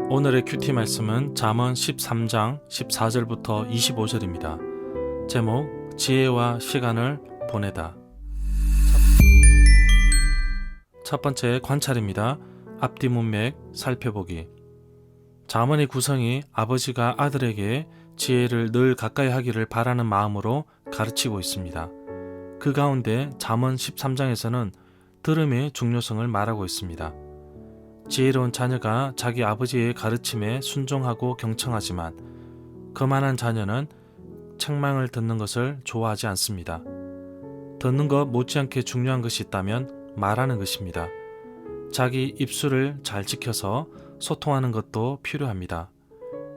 오늘의 큐티 말씀은 잠언 13장 14절부터 25절입니다. 제목 지혜와 시간을 보내다. 첫 번째 관찰입니다. 앞뒤 문맥 살펴보기. 잠언의 구성이 아버지가 아들에게 지혜를 늘 가까이 하기를 바라는 마음으로 가르치고 있습니다. 그 가운데 잠언 13장에서는 들음의 중요성을 말하고 있습니다. 지혜로운 자녀가 자기 아버지의 가르침에 순종하고 경청하지만 거만한 자녀는 책망을 듣는 것을 좋아하지 않습니다. 듣는 것 못지않게 중요한 것이 있다면 말하는 것입니다. 자기 입술을 잘 지켜서 소통하는 것도 필요합니다.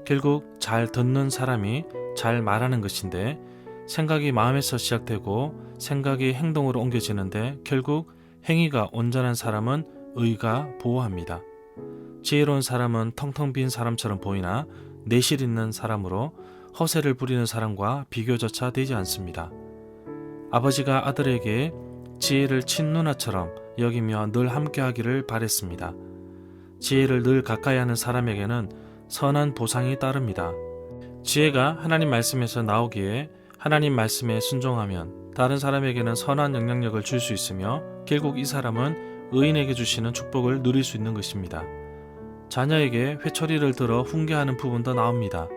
결국 잘 듣는 사람이 잘 말하는 것인데 생각이 마음에서 시작되고 생각이 행동으로 옮겨지는데 결국 행위가 온전한 사람은 의가 보호합니다. 지혜로운 사람은 텅텅 빈 사람처럼 보이나 내실 있는 사람으로 허세를 부리는 사람과 비교조차 되지 않습니다. 아버지가 아들에게 지혜를 친누나처럼 여기며 늘 함께하기를 바랬습니다. 지혜를 늘 가까이 하는 사람에게는 선한 보상이 따릅니다. 지혜가 하나님 말씀에서 나오기에 하나님 말씀에 순종하면 다른 사람에게는 선한 영향력을 줄 수 있으며 결국 이 사람은 의인에게 주시는 축복을 누릴 수 있는 것입니다. 자녀에게 회초리를 들어 훈계하는 부분도 나옵니다.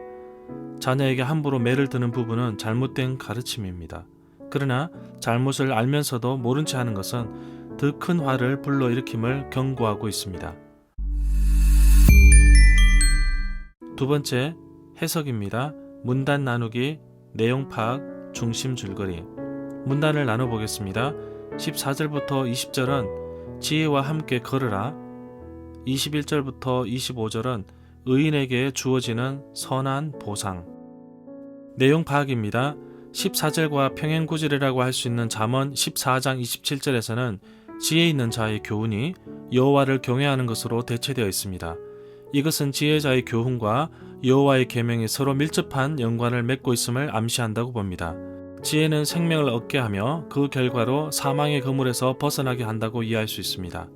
자녀에게 함부로 매를 드는 부분은 잘못된 가르침입니다. 그러나 잘못을 알면서도 모른 채 하는 것은 더 큰 화를 불러일으킴을 경고하고 있습니다. 두 번째, 해석입니다. 문단 나누기, 내용 파악, 중심 줄거리. 문단을 나눠보겠습니다. 14절부터 20절은 지혜와 함께 걸으라. 21절부터 25절은 의인에게 주어지는 선한 보상. 내용 파악입니다. 14절과 평행구절이라고 할 수 있는 잠언 14장 27절에서는 지혜 있는 자의 교훈이 여호와를 경외하는 것으로 대체되어 있습니다. 이것은 지혜자의 교훈과 여호와의 계명이 서로 밀접한 연관을 맺고 있음을 암시한다고 봅니다. 지혜는 생명을 얻게 하며 그 결과로 사망의 그물에서 벗어나게 한다고 이해할 수 있습니다.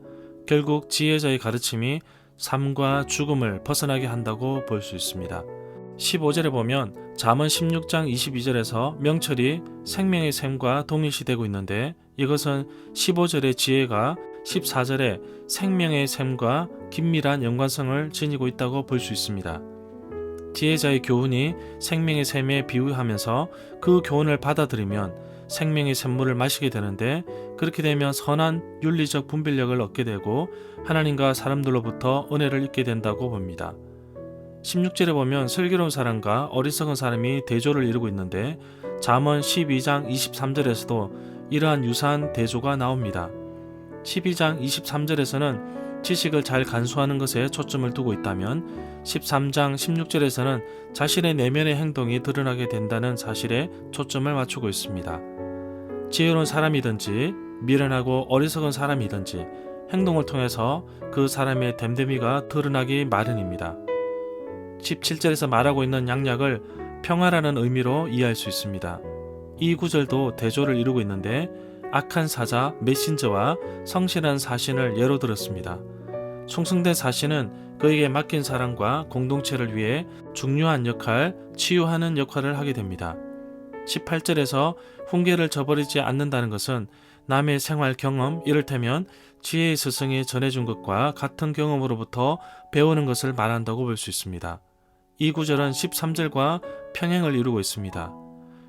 결국 지혜자의 가르침이 삶과 죽음을 벗어나게 한다고 볼 수 있습니다. 15절에 보면 잠언 16장 22절에서 명철이 생명의 샘과 동일시되고 있는데 이것은 15절의 지혜가 14절의 생명의 샘과 긴밀한 연관성을 지니고 있다고 볼 수 있습니다. 지혜자의 교훈이 생명의 샘에 비유하면서 그 교훈을 받아들이면 생명의 샘물을 마시게 되는데 그렇게 되면 선한 윤리적 분별력을 얻게 되고 하나님과 사람들로부터 은혜를 입게 된다고 봅니다. 16절에 보면 슬기로운 사람과 어리석은 사람이 대조를 이루고 있는데 잠언 12장 23절에서도 이러한 유사한 대조가 나옵니다. 12장 23절에서는 지식을 잘 간수하는 것에 초점을 두고 있다면 13장 16절에서는 자신의 내면의 행동이 드러나게 된다는 사실에 초점을 맞추고 있습니다. 지혜로운 사람이든지 미련하고 어리석은 사람이든지 행동을 통해서 그 사람의 됨됨이가 드러나기 마련입니다. 17절에서 말하고 있는 양약을 평화라는 의미로 이해할 수 있습니다. 이 구절도 대조를 이루고 있는데 악한 사자 메신저와 성실한 사신을 예로 들었습니다. 충성된 사신은 그에게 맡긴 사람과 공동체를 위해 중요한 역할, 치유하는 역할을 하게 됩니다. 18절에서 훈계를 저버리지 않는다는 것은 남의 생활 경험, 이를테면 지혜의 스승이 전해준 것과 같은 경험으로부터 배우는 것을 말한다고 볼 수 있습니다. 이 구절은 13절과 평행을 이루고 있습니다.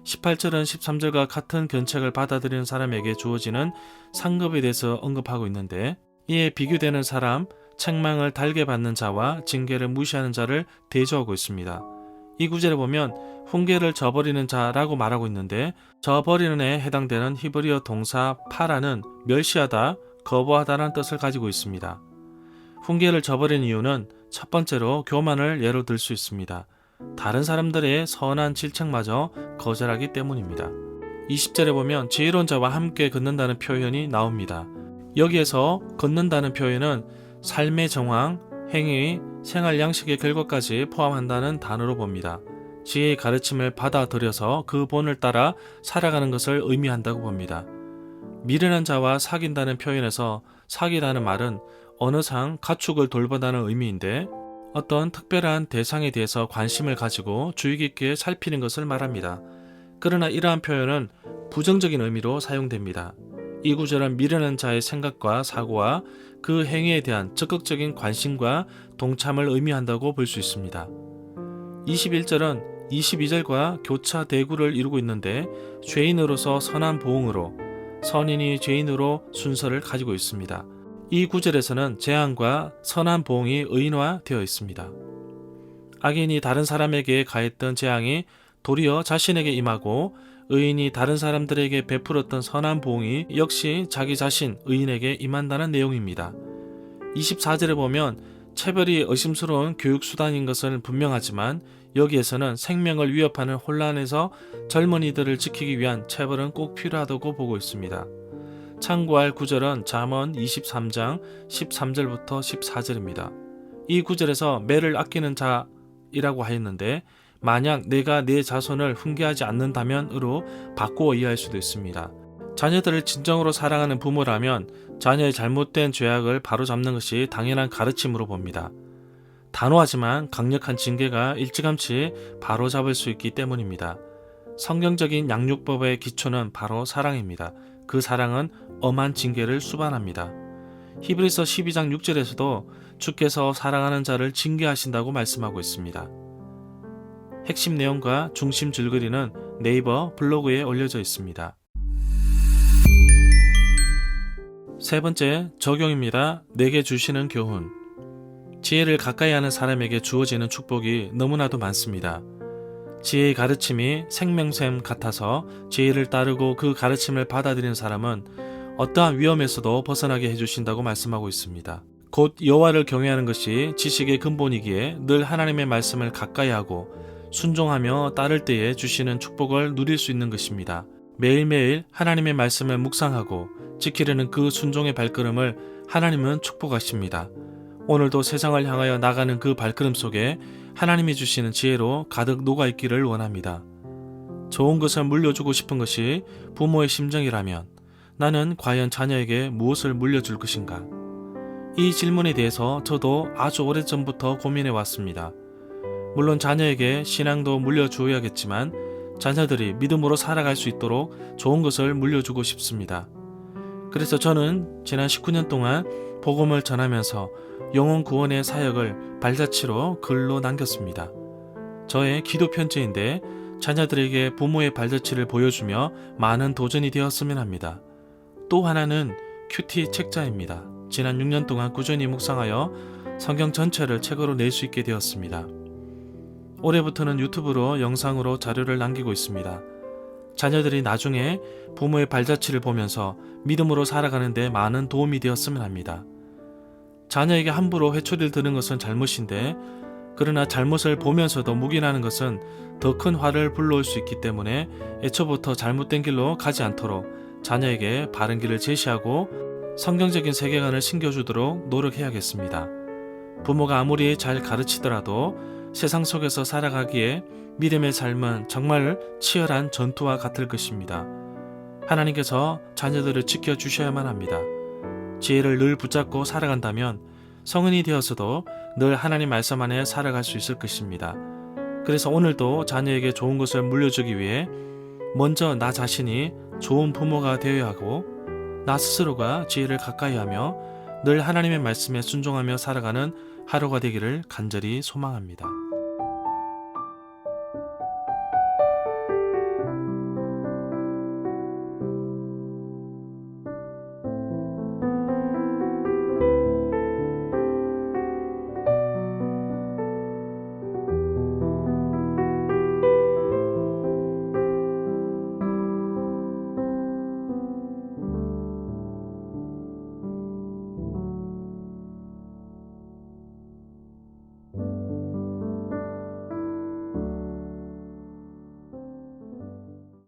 18절은 13절과 같은 견책을 받아들이는 사람에게 주어지는 상급에 대해서 언급하고 있는데 이에 비교되는 사람, 책망을 달게 받는 자와 징계를 무시하는 자를 대조하고 있습니다. 이 구절에 보면 훈계를 저버리는 자라고 말하고 있는데 저버리는에 해당되는 히브리어 동사 파라는 멸시하다, 거부하다라는 뜻을 가지고 있습니다. 훈계를 저버리는 이유는 첫 번째로 교만을 예로 들 수 있습니다. 다른 사람들의 선한 질책마저 거절하기 때문입니다. 20절에 보면 지혜로운 자와 함께 걷는다는 표현이 나옵니다. 여기에서 걷는다는 표현은 삶의 정황, 행위, 생활 양식의 결과까지 포함한다는 단어로 봅니다. 지혜의 가르침을 받아들여서 그 본을 따라 살아가는 것을 의미한다고 봅니다. 미련한 자와 사귄다는 표현에서 사귀다는 말은 어느 상 가축을 돌보다는 의미인데 어떤 특별한 대상에 대해서 관심을 가지고 주의 깊게 살피는 것을 말합니다. 그러나 이러한 표현은 부정적인 의미로 사용됩니다. 이 구절은 미련한 자의 생각과 사고와 그 행위에 대한 적극적인 관심과 동참을 의미한다고 볼 수 있습니다. 21절은 22절과 교차 대구를 이루고 있는데 죄인으로서 선한 보응으로, 선인이 죄인으로 순서를 가지고 있습니다. 이 구절에서는 재앙과 선한 보응이 의인화되어 있습니다. 악인이 다른 사람에게 가했던 재앙이 도리어 자신에게 임하고, 의인이 다른 사람들에게 베풀었던 선한 보응이 역시 자기 자신 의인에게 임한다는 내용입니다. 24절에 보면 체벌이 의심스러운 교육수단인 것은 분명하지만 여기에서는 생명을 위협하는 혼란에서 젊은이들을 지키기 위한 체벌은 꼭 필요하다고 보고 있습니다. 참고할 구절은 잠언 23장 13절부터 14절입니다. 이 구절에서 매를 아끼는 자이라고 하였는데 만약 내가 내 자손을 훈계하지 않는다면으로 바꾸어 이해할 수도 있습니다. 자녀들을 진정으로 사랑하는 부모라면 자녀의 잘못된 죄악을 바로잡는 것이 당연한 가르침으로 봅니다. 단호하지만 강력한 징계가 일찌감치 바로잡을 수 있기 때문입니다. 성경적인 양육법의 기초는 바로 사랑입니다. 그 사랑은 엄한 징계를 수반합니다. 히브리서 12장 6절에서도 주께서 사랑하는 자를 징계하신다고 말씀하고 있습니다. 핵심 내용과 중심 줄거리는 네이버 블로그에 올려져 있습니다. 세 번째, 적용입니다. 내게 주시는 교훈. 지혜를 가까이 하는 사람에게 주어지는 축복이 너무나도 많습니다. 지혜의 가르침이 생명샘 같아서 지혜를 따르고 그 가르침을 받아들이는 사람은 어떠한 위험에서도 벗어나게 해주신다고 말씀하고 있습니다. 곧 여호와를 경외하는 것이 지식의 근본이기에 늘 하나님의 말씀을 가까이 하고 순종하며 따를 때에 주시는 축복을 누릴 수 있는 것입니다. 매일매일 하나님의 말씀을 묵상하고 지키려는 그 순종의 발걸음을 하나님은 축복하십니다. 오늘도 세상을 향하여 나가는 그 발걸음 속에 하나님이 주시는 지혜로 가득 녹아있기를 원합니다. 좋은 것을 물려주고 싶은 것이 부모의 심정이라면 나는 과연 자녀에게 무엇을 물려줄 것인가? 이 질문에 대해서 저도 아주 오래전부터 고민해 왔습니다. 물론 자녀에게 신앙도 물려주어야겠지만 자녀들이 믿음으로 살아갈 수 있도록 좋은 것을 물려주고 싶습니다. 그래서 저는 지난 19년 동안 복음을 전하면서 영혼 구원의 사역을 발자취로 글로 남겼습니다. 저의 기도 편지인데 자녀들에게 부모의 발자취를 보여주며 많은 도전이 되었으면 합니다. 또 하나는 큐티 책자입니다. 지난 6년 동안 꾸준히 묵상하여 성경 전체를 책으로 낼 수 있게 되었습니다. 올해부터는 유튜브로 영상으로 자료를 남기고 있습니다. 자녀들이 나중에 부모의 발자취를 보면서 믿음으로 살아가는 데 많은 도움이 되었으면 합니다. 자녀에게 함부로 회초리를 드는 것은 잘못인데 그러나 잘못을 보면서도 묵인하는 것은 더 큰 화를 불러올 수 있기 때문에 애초부터 잘못된 길로 가지 않도록 자녀에게 바른 길을 제시하고 성경적인 세계관을 심겨주도록 노력해야겠습니다. 부모가 아무리 잘 가르치더라도 세상 속에서 살아가기에 믿음의 삶은 정말 치열한 전투와 같을 것입니다. 하나님께서 자녀들을 지켜주셔야만 합니다. 지혜를 늘 붙잡고 살아간다면 성인이 되어서도 늘 하나님 말씀 안에 살아갈 수 있을 것입니다. 그래서 오늘도 자녀에게 좋은 것을 물려주기 위해 먼저 나 자신이 좋은 부모가 되어야 하고 나 스스로가 지혜를 가까이 하며 늘 하나님의 말씀에 순종하며 살아가는 하루가 되기를 간절히 소망합니다.